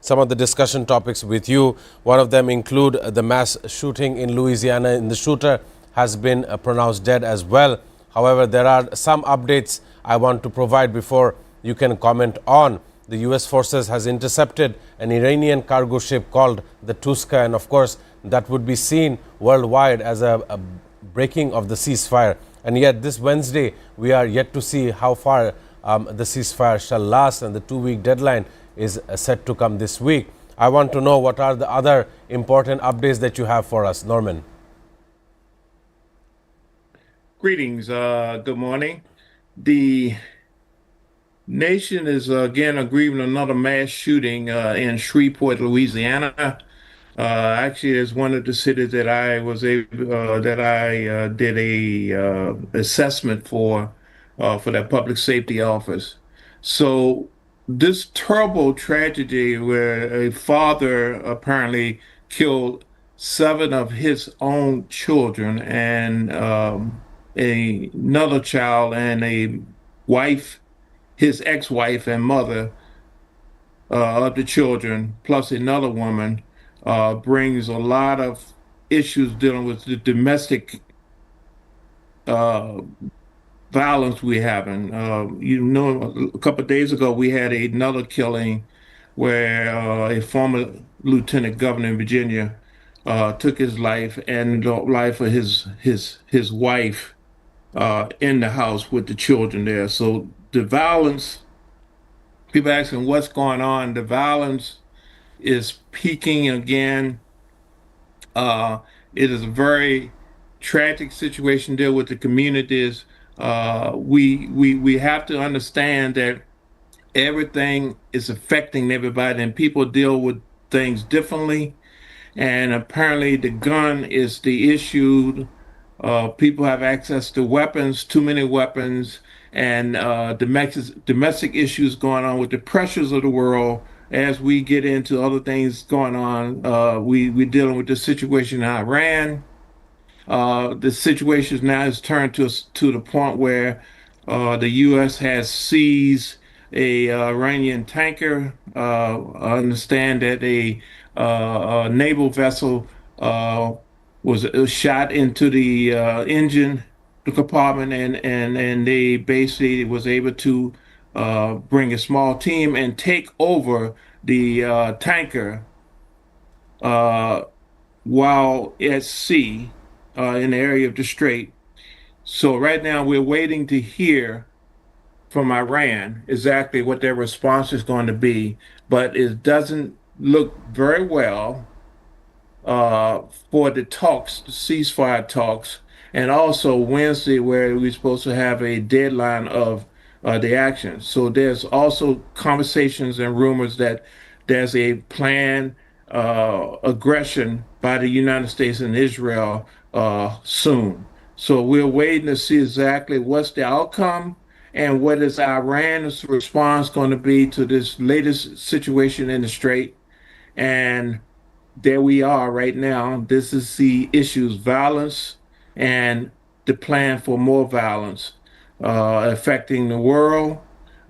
some of the discussion topics with you. One of them include the mass shooting in Louisiana, and the shooter has been pronounced dead as well. However, there are some updates I want to provide before you can comment on. The U.S. forces has intercepted an Iranian cargo ship called the Tuska, and of course that would be seen worldwide as a breaking of the ceasefire. And yet this Wednesday we are yet to see how far the ceasefire shall last, and the 2-week deadline is set to come this week. I want to know what are the other important updates that you have for us, Norman. Greetings. Good morning. The nation is again grieving another mass shooting in Shreveport, Louisiana. Actually, it's one of the cities that I was able that I did a assessment for that public safety office. So this terrible tragedy where a father apparently killed 7 of his own children and another child and a wife, his ex-wife and mother of the children, plus another woman, brings a lot of issues dealing with the domestic violence we're having. A couple of days ago, we had another killing where a former lieutenant governor in Virginia took his life and the life of his wife in the house with the children there. So the violence, people asking what's going on, the violence is peaking again. It is a very tragic situation there with the communities. We have to understand that everything is affecting everybody, and people deal with things differently. And apparently, the gun is the issue. People have access to weapons, too many weapons, and domestic issues going on with the pressures of the world. As we get into other things going on, we're dealing with the situation in Iran. The situation now has turned to the point where the U.S. has seized a Iranian tanker. I understand that a naval vessel was shot into the engine, the compartment, and they basically was able to bring a small team and take over the tanker while at sea in the area of the Strait. So right now we're waiting to hear from Iran exactly what their response is going to be, but it doesn't look very well for the talks, the ceasefire talks, and also Wednesday where we're supposed to have a deadline of the action. So there's also conversations and rumors that there's a planned aggression by the United States and Israel soon. So we're waiting to see exactly what's the outcome and what is Iran's response going to be to this latest situation in the Strait. And there we are right now. This is the issues, violence and the plan for more violence affecting the world,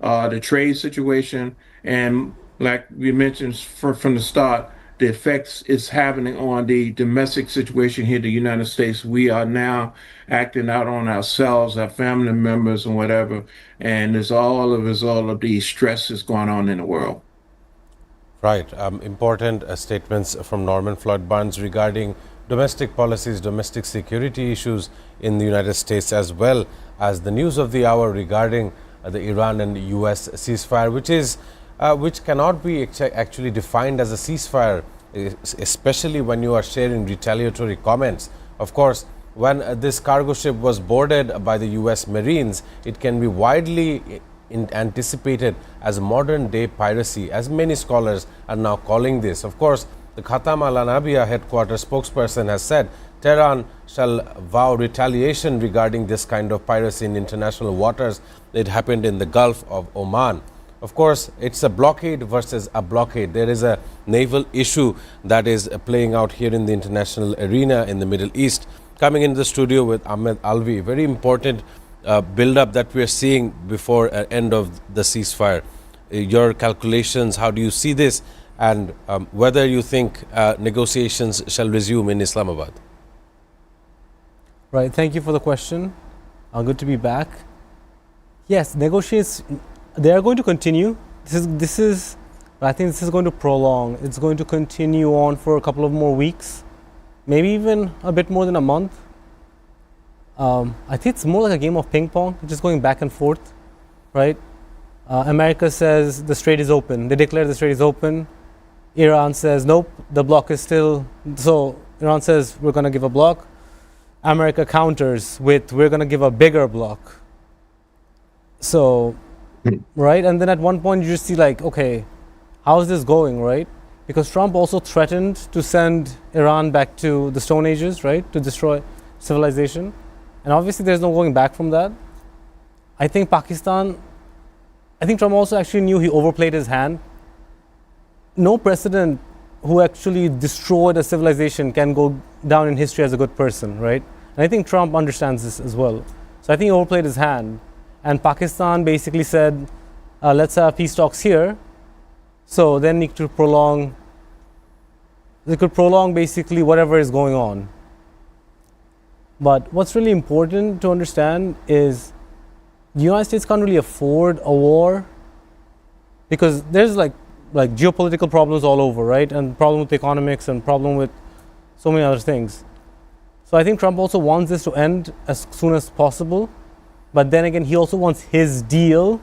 the trade situation, and like we mentioned from the start, the effects it's having on the domestic situation here in the United States. We are now acting out on ourselves, our family members, and whatever, and it's all a result of the stress that's going on in the world. Right. Important statements from Norman Floyd Barnes regarding domestic policies, domestic security issues in the United States, as well as the news of the hour regarding the Iran and U.S. ceasefire, which cannot be actually defined as a ceasefire, especially when you are sharing retaliatory comments. Of course, when this cargo ship was boarded by the U.S. Marines, it can be widely anticipated as modern day piracy, as many scholars are now calling this. Of course, the Khatam al-Anabiyya headquarters spokesperson has said Tehran shall vow retaliation regarding this kind of piracy in international waters. It happened in the Gulf of Oman. Of course, it's a blockade versus a blockade. There is a naval issue that is playing out here in the international arena in the Middle East. Coming into the studio with Ahmed Alvi, very important build-up that we are seeing before end of the ceasefire. Your calculations, how do you see this? and whether you think negotiations shall resume in Islamabad. Right. Thank you for the question. Good to be back. Yes, negotiations, they are going to continue. I think this is going to prolong. It's going to continue on for a couple of more weeks, maybe even a bit more than a month. I think it's more like a game of ping pong, just going back and forth, right? America says the strait is open. They declare the strait is open. Iran says, nope, the block is still. So Iran says, we're going to give a block. America counters with, we're going to give a bigger block. So, right? And then at one point, you just see, like, okay, how is this going, right? Because Trump also threatened to send Iran back to the Stone Ages, right? To destroy civilization. And obviously, there's no going back from that. I think Trump also actually knew he overplayed his hand. No president who actually destroyed a civilization can go down in history as a good person, right? And I think Trump understands this as well. So I think he overplayed his hand. And Pakistan basically said, let's have peace talks here. So then they could prolong basically whatever is going on. But what's really important to understand is the United States can't really afford a war because there's like geopolitical problems all over, right? And problem with economics and problem with so many other things. So I think Trump also wants this to end as soon as possible. But then again, he also wants his deal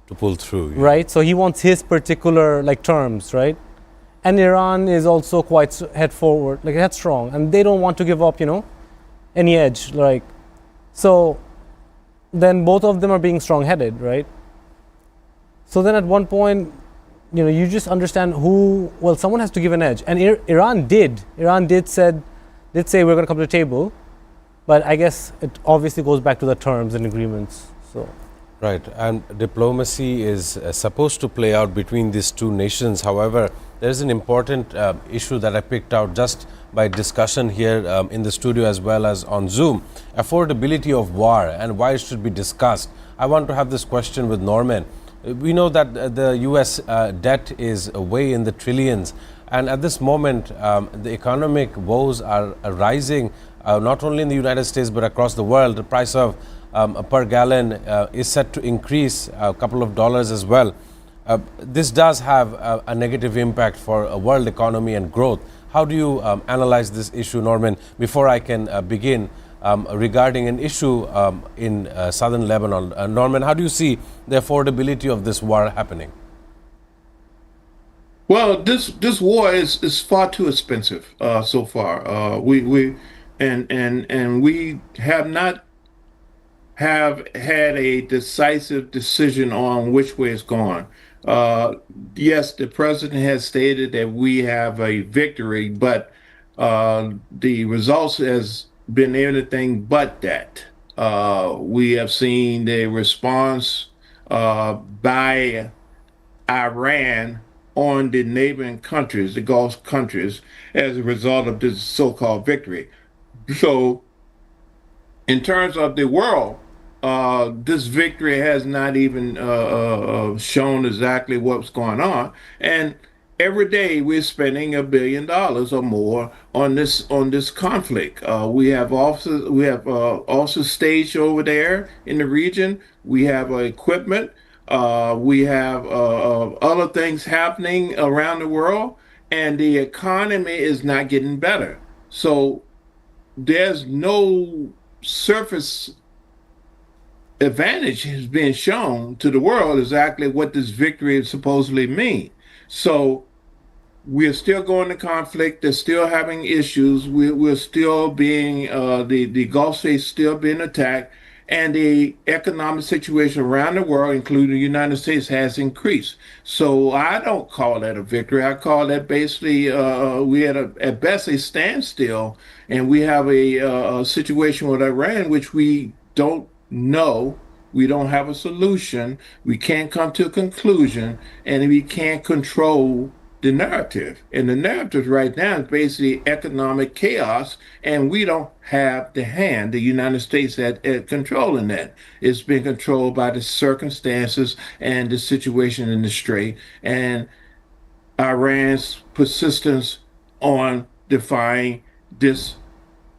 to pull through, yeah. Right? So he wants his particular terms, right? And Iran is also quite headstrong, and they don't want to give up, any edge, so then both of them are being strong-headed, right? So then at one point, you just understand someone has to give an edge, and Iran did say we're going to come to the table, but I guess it obviously goes back to the terms and agreements. So. Right, and diplomacy is supposed to play out between these two nations. However, there is an important issue that I picked out just by discussion here in the studio as well as on Zoom. Affordability of war and why it should be discussed. I want to have this question with Norman. We know that the US debt is way in the trillions, and at this moment the economic woes are rising not only in the United States but across the world. The price of per gallon is set to increase a couple of dollars as well. This does have a negative impact for a world economy and growth. How do you analyze this issue, Norman, before I can begin regarding an issue in southern Lebanon? Norman, how do you see the affordability of this war happening? Well, this war is far too expensive so far. We and we have not have had a decisive decision on which way it's going. Uh, yes, the president has stated that we have a victory, but the results has been anything but that. We have seen the response by Iran on the neighboring countries, the Gulf countries, as a result of this so-called victory. So in terms of the world, this victory has not even shown exactly what's going on. And every day we're spending $1 billion or more on this conflict. We have also staged over there in the region. We have equipment. We have other things happening around the world, and the economy is not getting better. So there's no surface advantage has been shown to the world exactly what this victory supposedly mean. So we're still going to conflict. They're still having issues. We're still being the Gulf states still being attacked, and the economic situation around the world, including the United States, has increased. So I don't call that a victory. I call that basically we had at best a standstill, and we have a situation with Iran which we don't know. We don't have a solution. We can't come to a conclusion, and we can't control the narrative. And the narrative right now is basically economic chaos, and we don't have the hand, the United States, at controlling that. It's been controlled by the circumstances and the situation in the strait. And Iran's persistence on defying this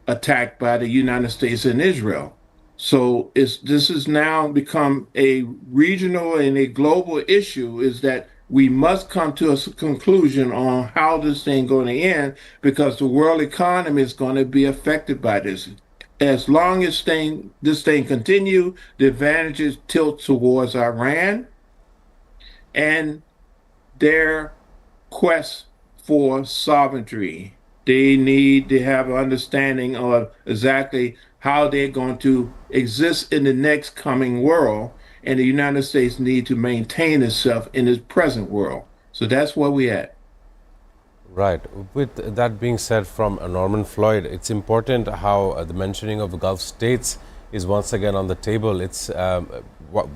attack by the United States and Israel. So this has now become a regional and a global issue, is that we must come to a conclusion on how this thing going to end, because the world economy is going to be affected by this. As long as this thing continue, the advantages tilt towards Iran and their quest for sovereignty. They need to have an understanding of exactly how they're going to exist in the next coming world, and the United States need to maintain itself in its present world. So that's where we at. Right. With that being said, from Norman Floyd, it's important how the mentioning of the Gulf states is once again on the table. It's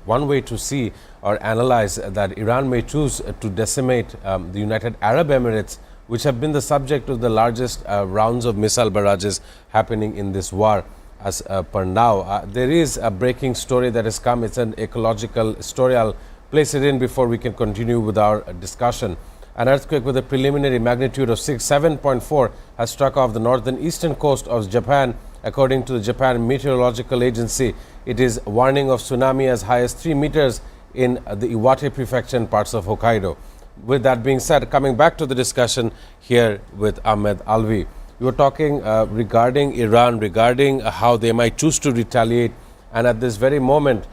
one way to see or analyze that Iran may choose to decimate the United Arab Emirates, which have been the subject of the largest rounds of missile barrages happening in this war as per now. There is a breaking story that has come. It's an ecological story. I'll place it in before we can continue with our discussion. An earthquake with a preliminary magnitude of 7.4 has struck off the northern eastern coast of Japan. According to the Japan Meteorological Agency, it is warning of tsunami as high as 3 meters in the Iwate prefecture and parts of Hokkaido. With that being said, coming back to the discussion here with Ahmed Alvi, you were talking regarding Iran, regarding how they might choose to retaliate, and at this very moment,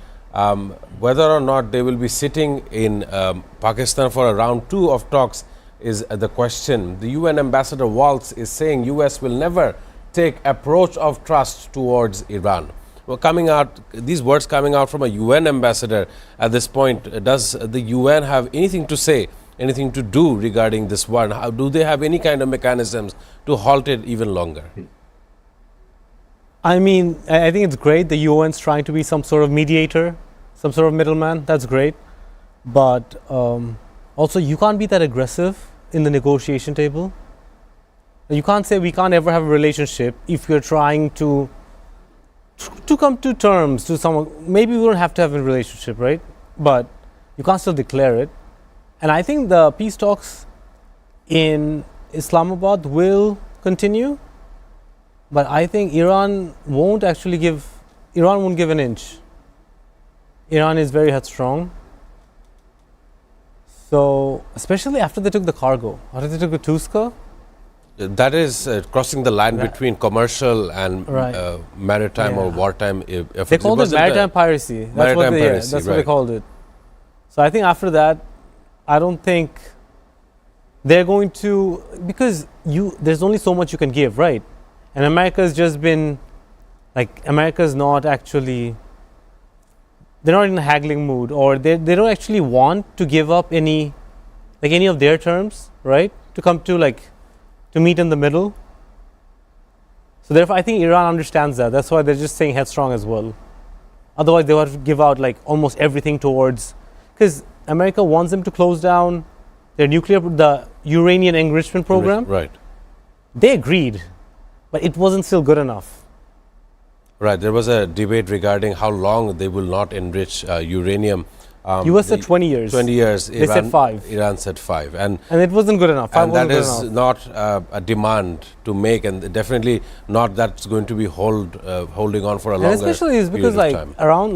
whether or not they will be sitting in Pakistan for a round 2 of talks is the question. The UN Ambassador Waltz is saying US will never take approach of trust towards Iran. Well, these words coming out from a UN ambassador at this point, does the UN have anything to say, anything to do regarding this one? How do they have any kind of mechanisms to halt it even longer? I mean, I think it's great the UN's trying to be some sort of mediator, some sort of middleman. That's great. But also, you can't be that aggressive in the negotiation table. You can't say we can't ever have a relationship if you're trying to come to terms to someone. Maybe we don't have to have a relationship, right? But you can't still declare it. And I think the peace talks in Islamabad will continue. But I think Iran won't give an inch. Iran is very headstrong. So, especially after they took the cargo, after they took the Tuska. That is crossing the line between commercial and maritime or wartime efforts. They called it maritime piracy. That's what they called it. So I think after that, I don't think they're going to, because there's only so much you can give, right? And America's just been, America's not actually, they're not in a haggling mood, or they don't actually want to give up any of their terms, right? To come to to meet in the middle. So therefore, I think Iran understands that. That's why they're just saying headstrong as well. Otherwise, they would give out almost everything towards, because America wants them to close down the uranium enrichment program. Right. They agreed, but it wasn't still good enough. Right. There was a debate regarding how long they will not enrich uranium. US said 20 years. 20 years. They said 5. Iran said 5. And it wasn't good enough. And that is not a demand to make, and definitely not that's going to be holding on for a longer period of time. And especially is because around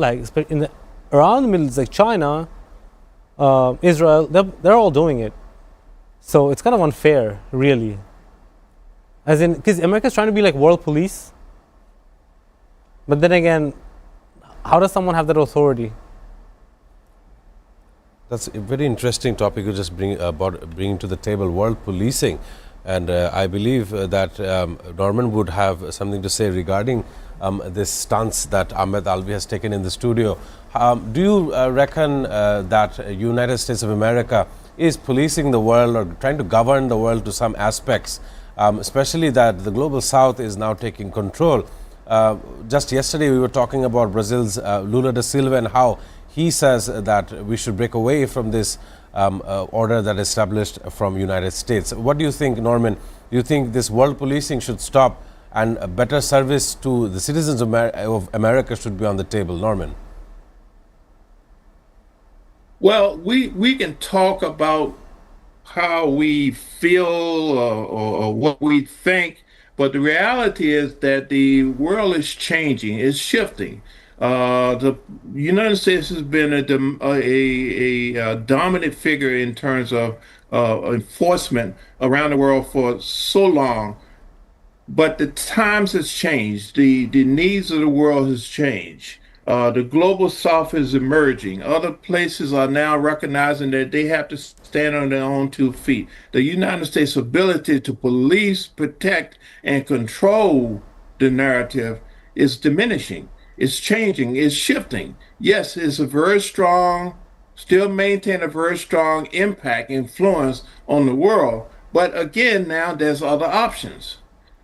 the middle, it's China, Israel, they're all doing it. So it's kind of unfair, really. As in, because America's trying to be like world police. But then again, how does someone have that authority? That's a very interesting topic you just bring to the table, world policing. And I believe that Norman would have something to say regarding this stance that Ahmed Alvi has taken in the studio. Do you reckon that United States of America is policing the world or trying to govern the world to some aspects, especially that the global south is now taking control? Just yesterday we were talking about Brazil's Lula da Silva and how he says that we should break away from this order that is established from United States. What do you think, Norman? Do you think this world policing should stop and a better service to the citizens of America should be on the table? Norman? Well, we can talk about how we feel or what we think, but the reality is that the world is changing, it's shifting. The United States has been a dominant figure in terms of enforcement around the world for so long, but the times has changed. The needs of the world has changed. The global south is emerging. Other places are now recognizing that they have to stand on their own 2 feet. The United States' ability to police, protect, and control the narrative is diminishing. It's changing. It's shifting. Yes, it's a very strong, still maintain a very strong impact, influence on the world. But again, now there's other options.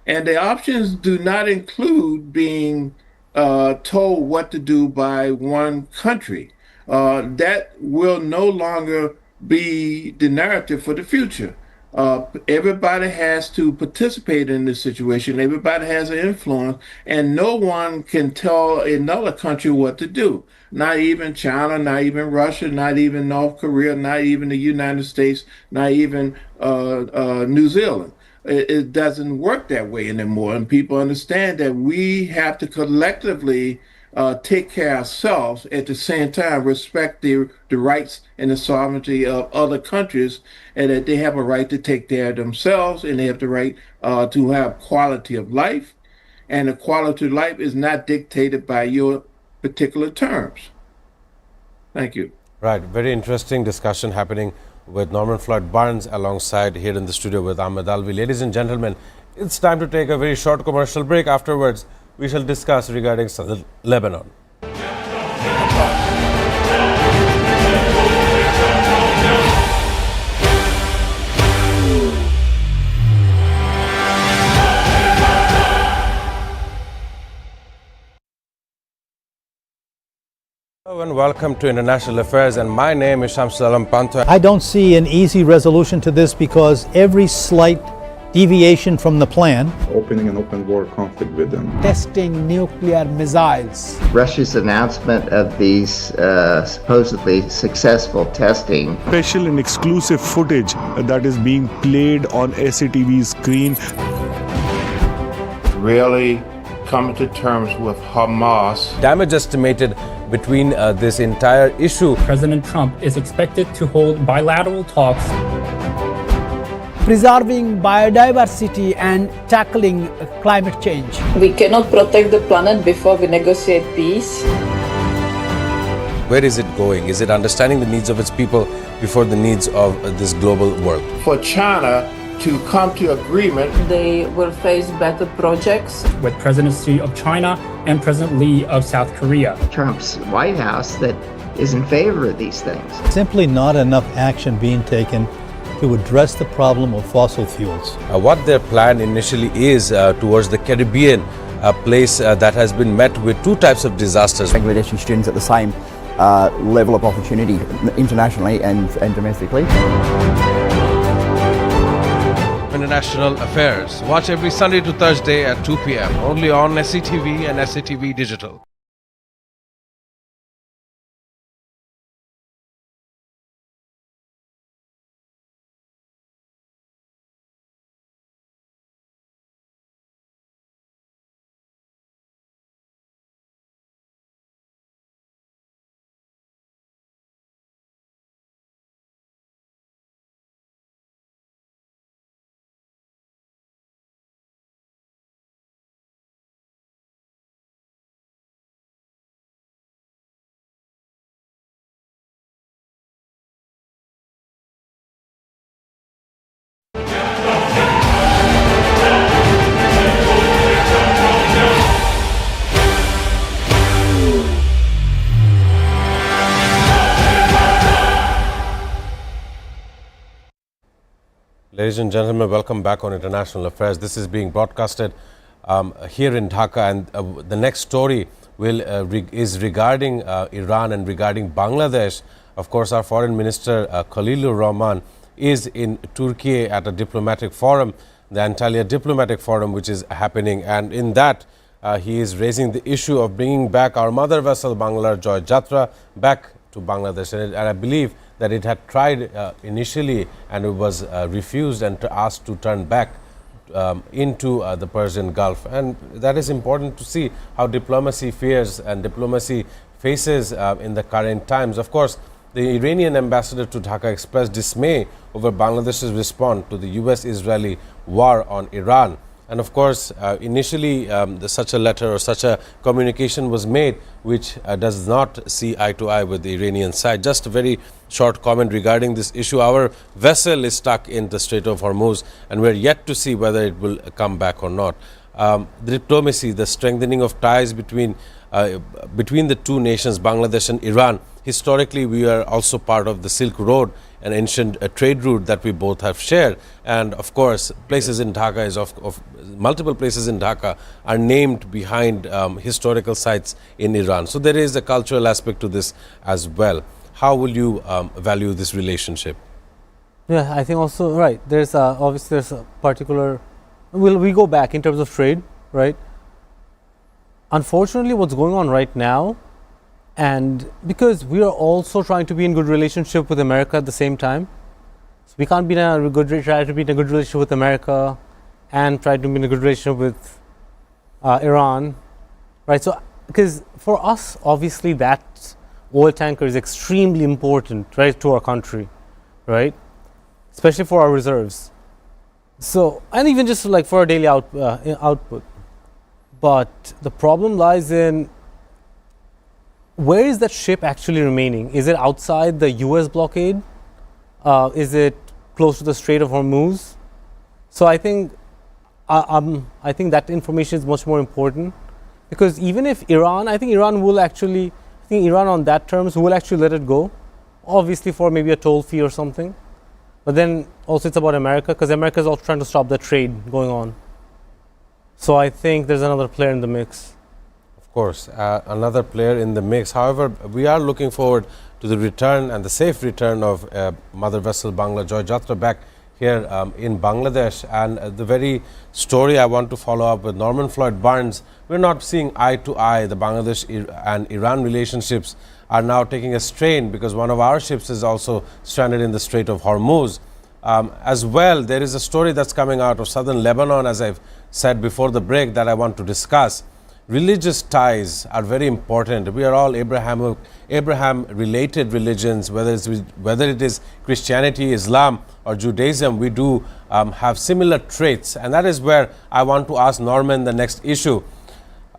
And the options do not include being told what to do by one country. That will no longer be the narrative for the future. Everybody has to participate in this situation. Everybody has an influence, and no one can tell another country what to do. Not even China, not even Russia, not even North Korea, not even the United States, not even New Zealand. It doesn't work that way anymore. And people understand that we have to collectively take care of ourselves at the same time, respect the rights and the sovereignty of other countries, and that they have a right to take care of themselves and they have the right to have quality of life. And the quality of life is not dictated by your particular terms. Thank you. Right, very interesting discussion happening with Norman Floyd Barnes alongside here in the studio with Ahmed Alvi. Ladies and gentlemen, it's time to take a very short commercial break. Afterwards, we shall discuss regarding Lebanon. Hello and welcome to International Affairs, and my name is Shamsul Alam Panto. I don't see an easy resolution to this because every slight deviation from the plan, opening an open war conflict with them. Testing nuclear missiles. Russia's announcement of these supposedly successful testing. Special and exclusive footage that is being played on SATV screen. Really coming to terms with Hamas. Damage estimated between this entire issue. President Trump is expected to hold bilateral talks. Preserving biodiversity and tackling climate change. We cannot protect the planet before we negotiate peace. Where is it going? Is it understanding the needs of its people before the needs of this global world? For China to come to agreement, they will face better projects. With presidency of China and President Lee of South Korea. Trump's White House that is in favor of these things. simply not enough action being taken to address the problem of fossil fuels. What their plan initially is towards the Caribbean, a place that has been met with two types of disasters. Bangladeshi students at the same level of opportunity internationally and domestically. International Affairs. Watch every Sunday to Thursday at 2 p.m. only on SATV and SATV Digital. Ladies and gentlemen, welcome back on International Affairs. This is being broadcasted here in Dhaka, and the next story is regarding Iran and regarding Bangladesh. Of course, our Foreign Minister Khalilur Rahman is in Turkey at a diplomatic forum, the Antalya Diplomatic Forum, which is happening, and in that he is raising the issue of bringing back our mother vessel Banglar Joy Jatra back to Bangladesh, and I believe that it had tried initially and it was refused and asked to turn back into the Persian Gulf. And that is important to see how diplomacy fares and diplomacy faces in the current times. Of course, the Iranian ambassador to Dhaka expressed dismay over Bangladesh's response to the US-Israeli war on Iran. And of course, initially such a letter or such a communication was made which does not see eye to eye with the Iranian side. Just a very short comment regarding this issue. Our vessel is stuck in the Strait of Hormuz and we're yet to see whether it will come back or not. The diplomacy, the strengthening of ties between the two nations, Bangladesh and Iran. Historically, we are also part of the Silk Road, an ancient trade route that we both have shared. And of course, places in Dhaka multiple places in Dhaka are named behind historical sites in Iran. So there is a cultural aspect to this as well. How will you value this relationship? Yeah, I think also, right, there's obviously there's a particular, we go back in terms of trade, right? Unfortunately, what's going on right now, and because we are also trying to be in good relationship with America at the same time, so we can't try to be in a good relationship with America and try to be in a good relationship with Iran, right? So, because for us, obviously, that oil tanker is extremely important, right, to our country, right? Especially for our reserves. So, and even just like for our daily output. But the problem lies in where is that ship actually remaining? Is it outside the US blockade? Is it close to the Strait of Hormuz? So I think that information is much more important, because even if Iran, I think Iran on that terms will actually let it go, obviously for maybe a toll fee or something. But then also it's about America, because America is also trying to stop the trade going on. So I think there's another player in the mix. Of course, another player in the mix. However, we are looking forward to the return and the safe return of Mother Vessel Bangla Joy Jatra back here in Bangladesh. And the very story I want to follow up with Norman Floyd Barnes, we're not seeing eye to eye. The Bangladesh and Iran relationships are now taking a strain because one of our ships is also stranded in the Strait of Hormuz. As well, there is a story that's coming out of southern Lebanon, as I've said before the break, that I want to discuss. Religious ties are very important. We are all Abraham-related religions, whether it is Christianity, Islam, or Judaism. We do have similar traits, and that is where I want to ask Norman the next issue.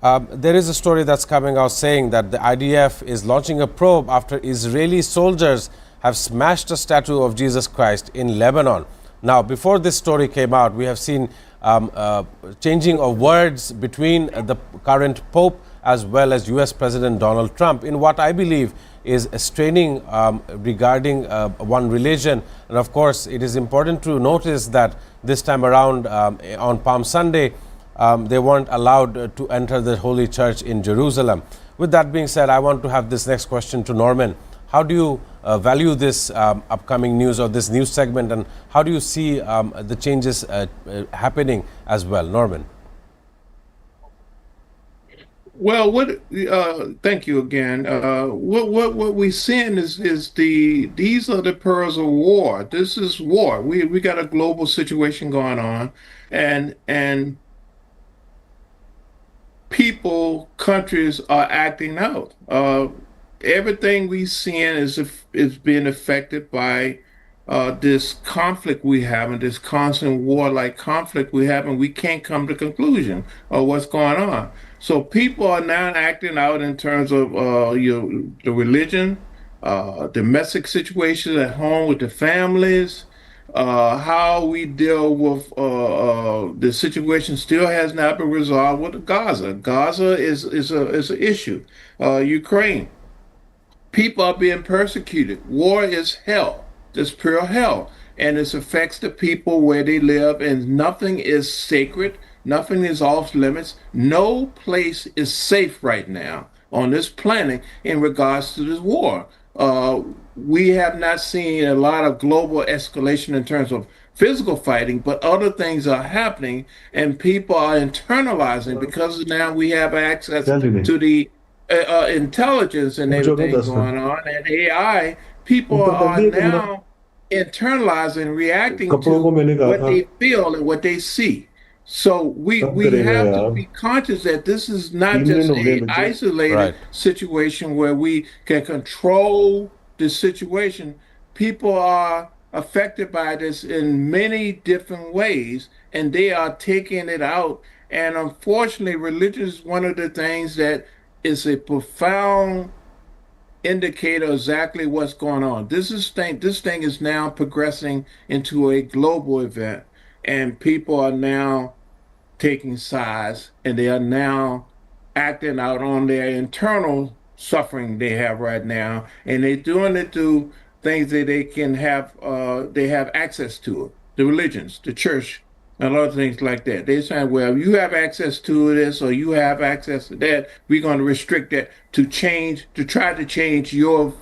There is a story that's coming out saying that the IDF is launching a probe after Israeli soldiers have smashed a statue of Jesus Christ in Lebanon. Now, before this story came out, we have seen changing of words between the current Pope as well as US President Donald Trump in what I believe is a straining regarding one religion. And of course, it is important to notice that this time around on Palm Sunday, they weren't allowed to enter the Holy Church in Jerusalem. With that being said, I want to have this next question to Norman. How do you value this upcoming news or this news segment, and how do you see the changes happening as well, Norman? Well, thank you again. What we're seeing is these are the pearls of war. This is war. We got a global situation going on, and people, countries are acting out. Everything we seeing is being affected by this conflict we have, and this constant war-like conflict we have, and we can't come to conclusion of what's going on. So people are now acting out in terms of the religion, domestic situations at home with the families, how we deal with the situation still has not been resolved with Gaza. Gaza is an issue. Ukraine. People are being persecuted. War is hell, just pure hell. And it affects the people where they live, and nothing is sacred. Nothing is off limits. No place is safe right now on this planet in regards to this war. We have not seen a lot of global escalation in terms of physical fighting, but other things are happening, and people are internalizing because now we have access to the intelligence and everything going on, and AI people are now internalizing, reacting to what they feel and what they see. So we have to be conscious that this is not just a isolated Right. situation where we can control the situation. People are affected by this in many different ways, and they are taking it out. And unfortunately, religion is one of the things that is a profound indicator exactly what's going on. This thing is now progressing into a global event, and people are now taking sides, and they are now acting out on their internal suffering they have right now, and they're doing it through things that they have access to it, the religions, the church, and other things like that. They're saying, well, you have access to this or you have access to that, we're going to restrict that to try to change your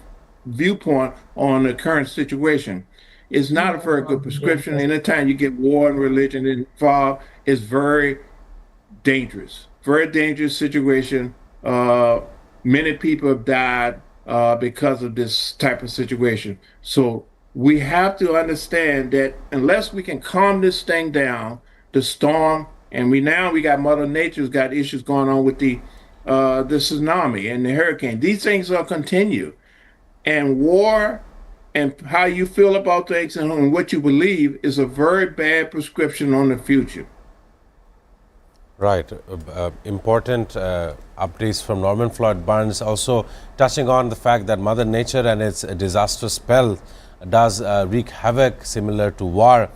viewpoint on the current situation. It's not a very good prescription. Anytime you get war and religion involved, it's very dangerous situation. Many people have died because of this type of situation. So we have to understand that unless we can calm this thing down, the storm, and we got Mother Nature's got issues going on with the tsunami and the hurricane. These things will continue, and war and how you feel about things and what you believe is a very bad prescription on the future. Right. Important updates from Norman Floyd Barnes, also touching on the fact that Mother Nature and its disastrous spell does wreak havoc similar to war.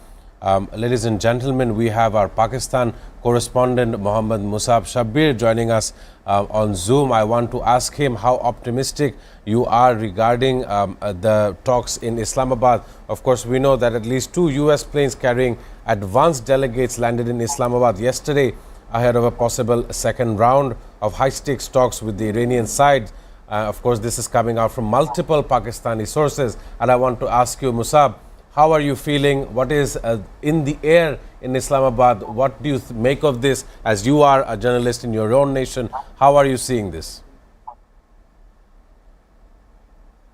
Ladies and gentlemen, we have our Pakistan correspondent Mohammad Musab Shabbir joining us on Zoom. I want to ask him how optimistic you are regarding the talks in Islamabad. Of course, we know that at least 2 U.S. planes carrying advanced delegates landed in Islamabad yesterday ahead of a possible second round of high-stakes talks with the Iranian side. Of course, this is coming out from multiple Pakistani sources. And I want to ask you, Musab, how are you feeling? What is in the air in Islamabad? What do you make of this as you are a journalist in your own nation? How are you seeing this?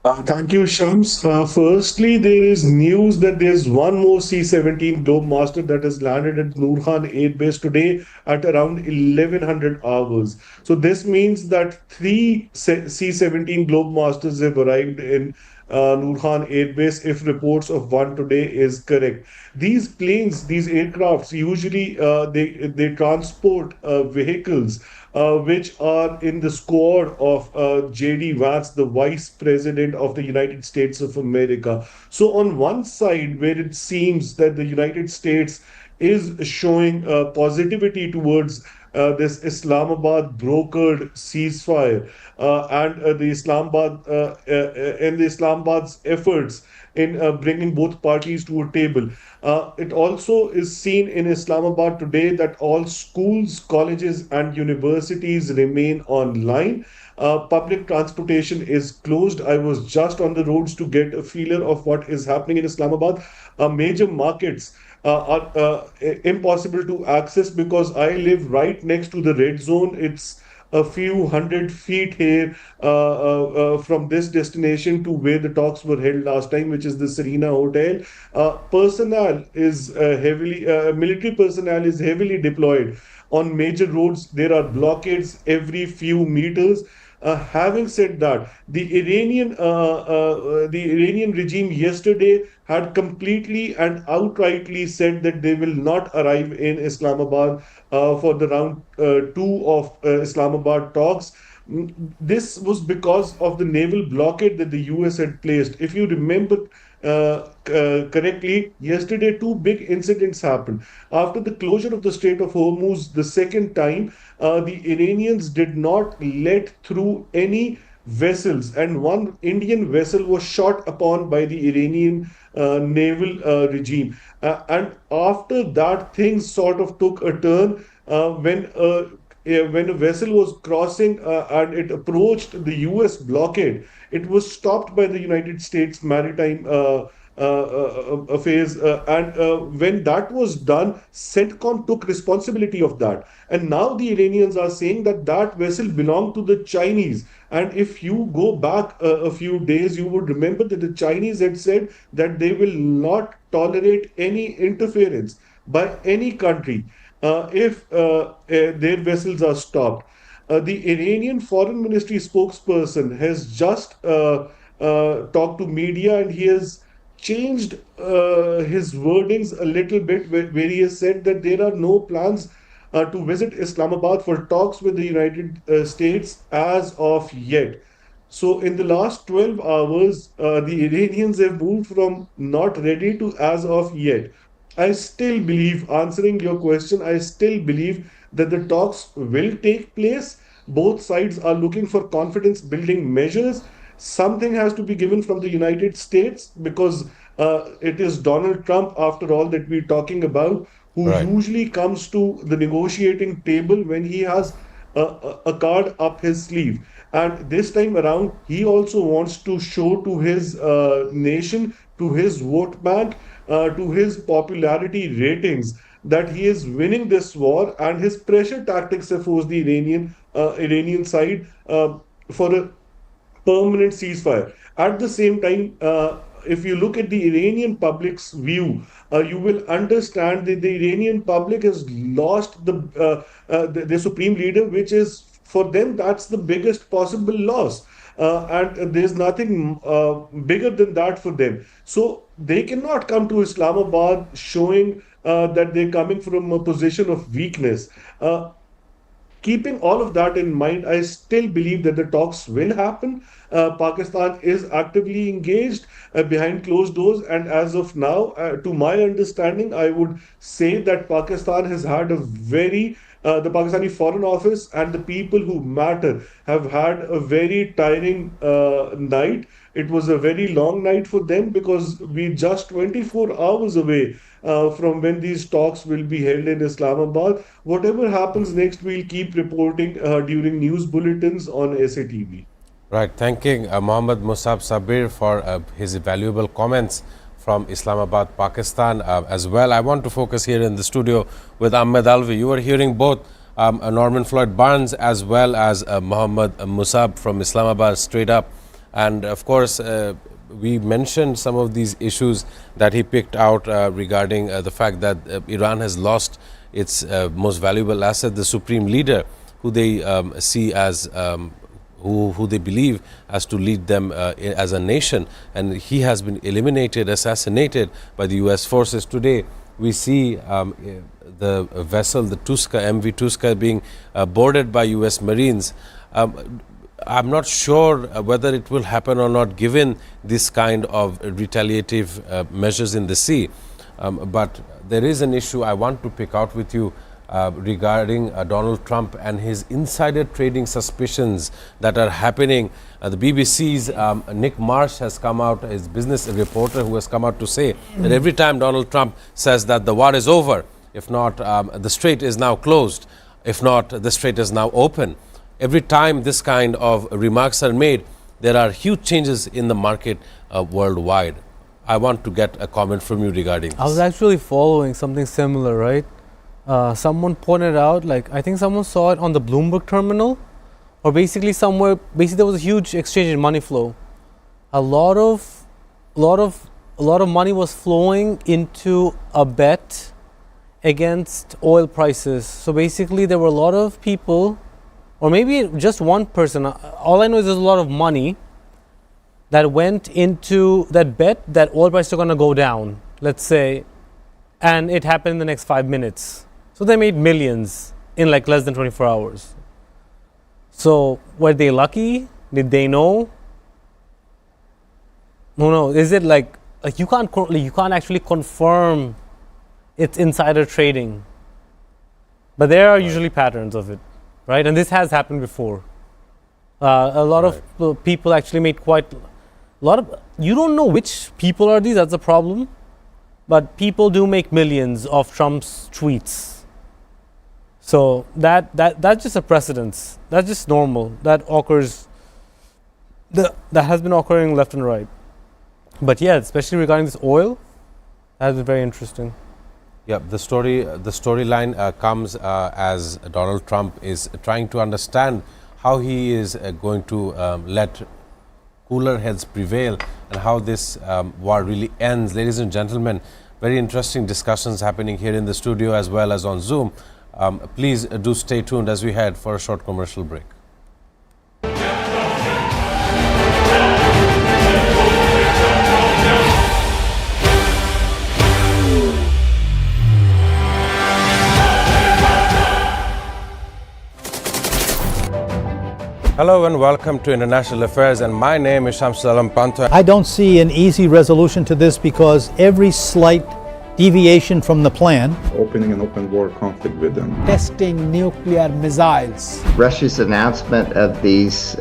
Thank you, Shams. Firstly, there is news that there's one more C-17 Globemaster that has landed at Noor Khan Air Base today at around 1100 hours. So this means that 3 C-17 Globemasters have arrived in Noor Khan Air Base if reports of one today is correct. These planes, these aircrafts, usually they transport vehicles which are in the squad of J.D. Vance, the Vice President of the United States of America. So on one side, where it seems that the United States is showing positivity towards this Islamabad brokered ceasefire and the Islamabad's efforts in bringing both parties to a table. It also is seen in Islamabad today that all schools, colleges, and universities remain online. Public transportation is closed. I was just on the roads to get a feeler of what is happening in Islamabad. Major markets are impossible to access because I live right next to the red zone. It's a few hundred feet here from this destination to where the talks were held last time, which is the Serena Hotel. Military personnel is heavily deployed on major roads. There are blockades every few meters. Having said that, the Iranian regime yesterday had completely and outrightly said that they will not arrive in Islamabad for the round 2 of Islamabad talks. This was because of the naval blockade that the US had placed. If you remember correctly, yesterday 2 big incidents happened. After the closure of the Strait of Hormuz the second time, the Iranians did not let through any vessels, and one Indian vessel was shot upon by the Iranian naval regime. And after that, things sort of took a turn when a vessel was crossing and it approached the US blockade. It was stopped by the United States maritime affairs. And when that was done, CENTCOM took responsibility of that. And now the Iranians are saying that that vessel belonged to the Chinese. And if you go back a few days, you would remember that the Chinese had said that they will not tolerate any interference by any country if their vessels are stopped. The Iranian Foreign Ministry spokesperson has just talked to media, and he has changed his wordings a little bit, where he has said that there are no plans to visit Islamabad for talks with the United States as of yet. So, in the last 12 hours, the Iranians have moved from not ready to as of yet. I still believe, answering your question, I still believe that the talks will take place. Both sides are looking for confidence building measures. Something has to be given from the United States because it is Donald Trump, after all, that we're talking about, who Right. usually comes to the negotiating table when he has a card up his sleeve. And this time around, he also wants to show to his nation, to his vote bank, to his popularity ratings that he is winning this war, and his pressure tactics have forced the Iranian side for a permanent ceasefire. At the same time, if you look at the Iranian public's view, you will understand that the Iranian public has lost the supreme leader, which is for them that's the biggest possible loss. And there's nothing bigger than that for them. So they cannot come to Islamabad showing that they're coming from a position of weakness. Keeping all of that in mind, I still believe that the talks will happen. Pakistan is actively engaged behind closed doors, and as of now, to my understanding, I would say that Pakistan has had a very the Pakistani Foreign Office and the people who matter have had a very tiring night. It was a very long night for them because we just 24 hours away from when these talks will be held in Islamabad. Whatever happens next, we'll keep reporting during news bulletins on SATV. Right. Thanking Mohammad Musab Sabir for his valuable comments from Islamabad, Pakistan as well. I want to focus here in the studio with Ahmed Alvi. You are hearing both Norman Floyd Barnes as well as Mohammad Musab from Islamabad straight up. And of course, we mentioned some of these issues that he picked out regarding the fact that Iran has lost its most valuable asset, the supreme leader, who they see as who they believe as to lead them as a nation, and he has been eliminated, assassinated by the US forces. Today we see the vessel, the Tuska, MV Tuska, being boarded by US Marines. I'm not sure whether it will happen or not given this kind of retaliative measures in the sea. But there is an issue I want to pick out with you regarding Donald Trump and his insider trading suspicions that are happening. The BBC's Nick Marsh has come out, his business reporter who has come out to say that every time Donald Trump says that the war is over, if not the strait is now closed, if not the strait is now open, every time this kind of remarks are made, there are huge changes in the market worldwide. I want to get a comment from you regarding this. I was actually following something similar, right? Someone pointed out, like, I think someone saw it on the Bloomberg terminal, or basically somewhere, there was a huge exchange in money flow. A lot of money was flowing into a bet against oil prices. So basically there were a lot of people, or maybe just one person, all I know is there's a lot of money that went into that bet that oil prices are going to go down, let's say, and it happened in the next 5 minutes. So they made millions in like less than 24 hours. So were they lucky? Did they know? No. Is it like you can't actually confirm it's insider trading, but there are usually patterns of it, right? And this has happened before. A lot of people actually made quite a lot of. You don't know which people are these. That's the problem. But people do make millions off Trump's tweets. So that's just a precedence. That's just normal. That occurs. That has been occurring left and right. But yeah, especially regarding this oil, that was very interesting. Yeah, the storyline comes as Donald Trump is trying to understand how he is going to let cooler heads prevail and how this war really ends. Ladies and gentlemen, very interesting discussions happening here in the studio as well as on Zoom. Please do stay tuned as we head for a short commercial break. Hello and welcome to International Affairs, and my name is Shamsul Alam Panto. I don't see an easy resolution to this because every slight deviation from the plan, Opening an open war conflict with them. testing nuclear missiles. Russia's announcement of these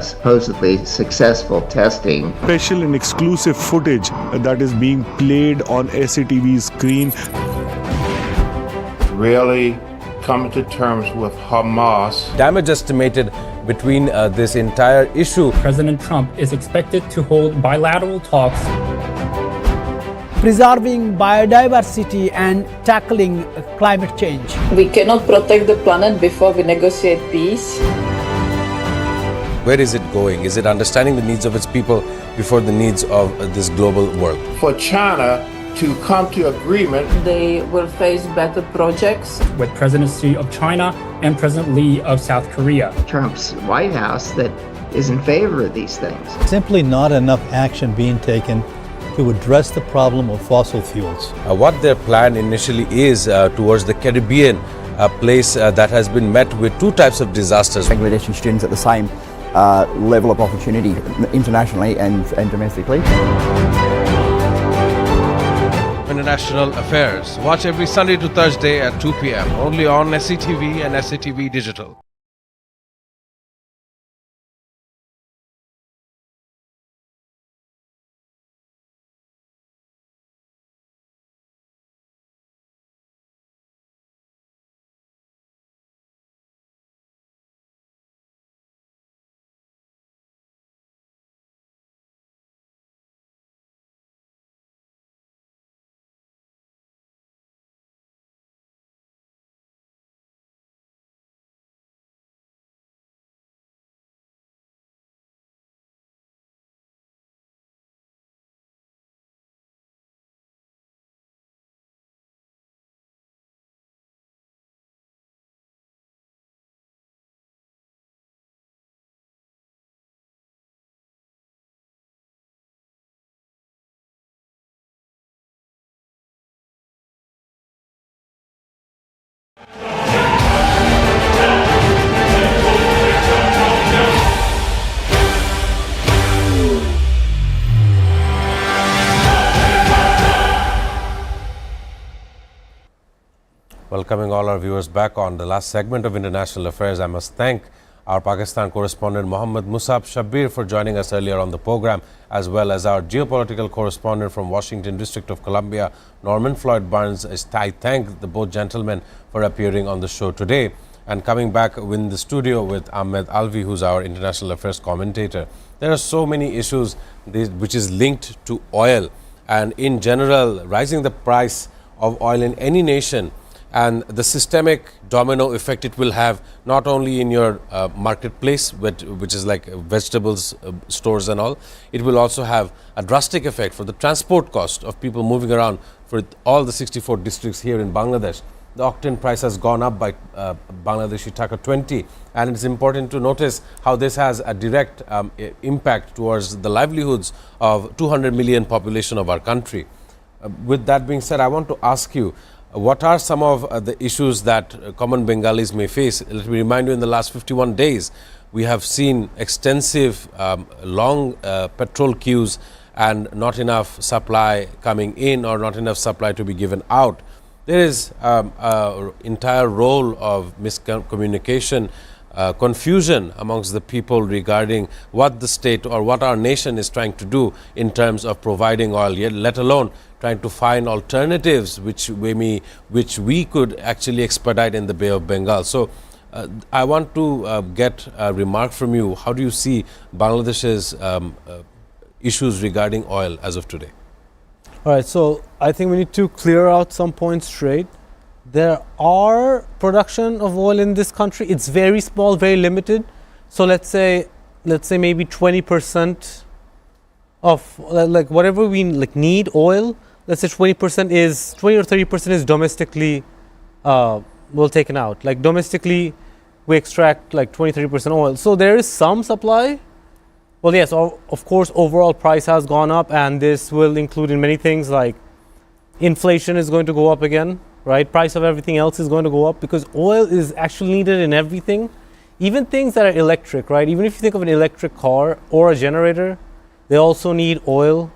supposedly successful testing Special and exclusive footage that is being played on SATV screen. Really coming to terms with Hamas. Damage estimated between this entire issue. President Trump is expected to hold bilateral talks Preserving biodiversity and tackling climate change. We cannot protect the planet before we negotiate peace. Where is it going? Is it understanding the needs of its people before the needs of this global world? For China to come to agreement, They will face better projects. with President Xi of China and President Lee of South Korea. Trump's White House that is in favor of these things. simply not enough action being taken to address the problem of fossil fuels. What their plan initially is towards the Caribbean, a place that has been met with two types of disasters. Bangladeshi students at the same level of opportunity internationally and domestically. International Affairs. Watch every Sunday to Thursday at 2 p.m. only on SATV and SATV Digital. Welcoming all our viewers back on the last segment of International Affairs. I must thank our Pakistan correspondent Mohammad Musab Shabir for joining us earlier on the program, as well as our geopolitical correspondent from Washington, District of Columbia, Norman Floyd Barnes. I thank the both gentlemen for appearing on the show today and coming back in the studio with Ahmed Alvi, who's our international affairs commentator. There are so many issues which is linked to oil and in general rising the price of oil in any nation, and the systemic domino effect it will have not only in your marketplace, which is like vegetables stores and all. It will also have a drastic effect for the transport cost of people moving around for all the 64 districts here in Bangladesh. The octane price has gone up by Bangladeshi Taka 20, and it's important to notice how this has a direct impact towards the livelihoods of 200 million population of our country. With that being said, I want to ask you, what are some of the issues that common Bengalis may face? Let me remind you, in the last 51 days, we have seen extensive, long petrol queues and not enough supply coming in or not enough supply to be given out. There is an entire role of miscommunication, confusion amongst the people regarding what the state or what our nation is trying to do in terms of providing oil, yet let alone trying to find alternatives which we could actually expedite in the Bay of Bengal. So I want to get a remark from you. How do you see Bangladesh's issues regarding oil as of today? All right, so I think we need to clear out some points straight. There are production of oil in this country. It's very small, very limited. So let's say maybe 20% of like whatever we need oil. Let's say 20% is 20 or 30% is domestically taken out. Like domestically, we extract like 20-30% oil. So there is some supply. Well, yes, of course, overall price has gone up, and this will include in many things like inflation is going to go up again, right? Price of everything else is going to go up because oil is actually needed in everything, even things that are electric, right? Even if you think of an electric car or a generator, they also need oil.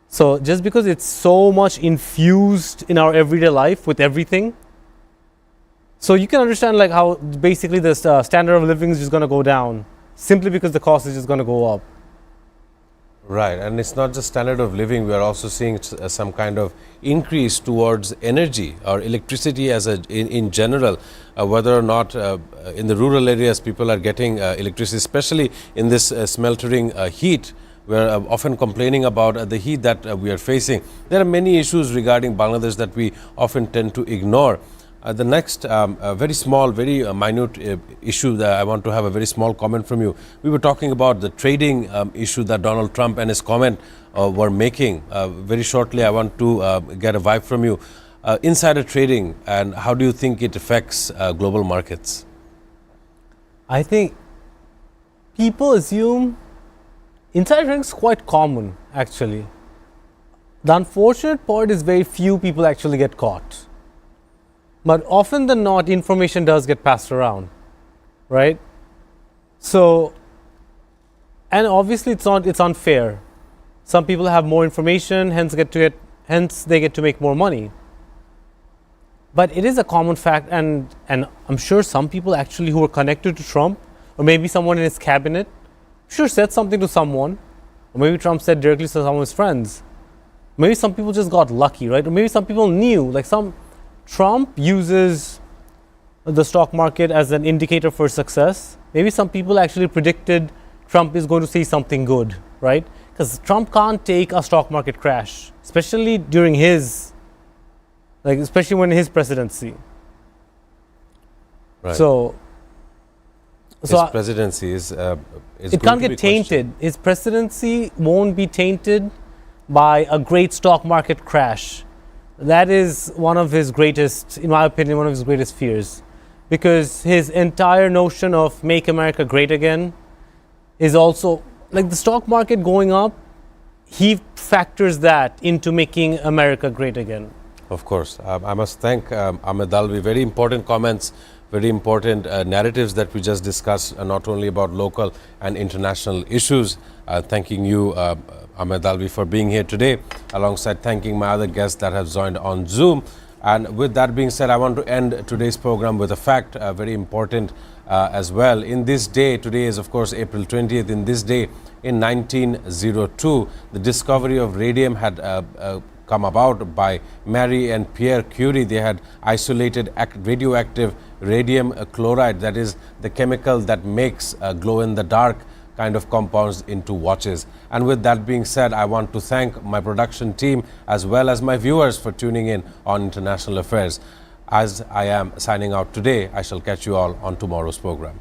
So just because it's so much infused in our everyday life with everything, so you can understand like how basically the standard of living is just going to go down simply because the cost is just going to go up. Right, and it's not just standard of living. We are also seeing some kind of increase towards energy or electricity as in general, whether or not in the rural areas people are getting electricity, especially in this smeltering heat. We're often complaining about the heat that we are facing. There are many issues regarding Bangladesh that we often tend to ignore. The next very small, very minute issue that I want to have a very small comment from you. We were talking about the trading issue that Donald Trump and his comment were making. Very shortly, I want to get a vibe from you. Insider trading, and how do you think it affects global markets? I think people assume insider trading is quite common, actually. The unfortunate part is very few people actually get caught. But often than not, information does get passed around, right? So, and obviously it's unfair. Some people have more information, hence they get to make more money. But it is a common fact, and I'm sure some people actually who are connected to Trump, or maybe someone in his cabinet, sure said something to someone, or maybe Trump said directly to some of his friends. Maybe some people just got lucky, right? Or maybe some people knew, like Trump uses the stock market as an indicator for success. Maybe some people actually predicted Trump is going to say something good, right? Because Trump can't take a stock market crash, especially during especially when his presidency. Right. So his presidency is it can't get tainted. His presidency won't be tainted by a great stock market crash. That is one of his greatest, in my opinion, one of his greatest fears. Because his entire notion of make America great again is also, like the stock market going up, he factors that into making America great again. Of course. I must thank Ahmed Alvi. Very important comments, very important narratives that we just discussed, not only about local and international issues. Thanking you, Ahmed Alvi, for being here today, alongside thanking my other guests that have joined on Zoom. And with that being said, I want to end today's program with a fact, very important as well. In this day, today is of course April 20th, in this day in 1902, the discovery of radium had come about by Marie and Pierre Curie. They had isolated radioactive radium chloride, that is the chemical that makes glow-in-the-dark kind of compounds into watches. And with that being said, I want to thank my production team as well as my viewers for tuning in on International Affairs. As I am signing out today, I shall catch you all on tomorrow's program.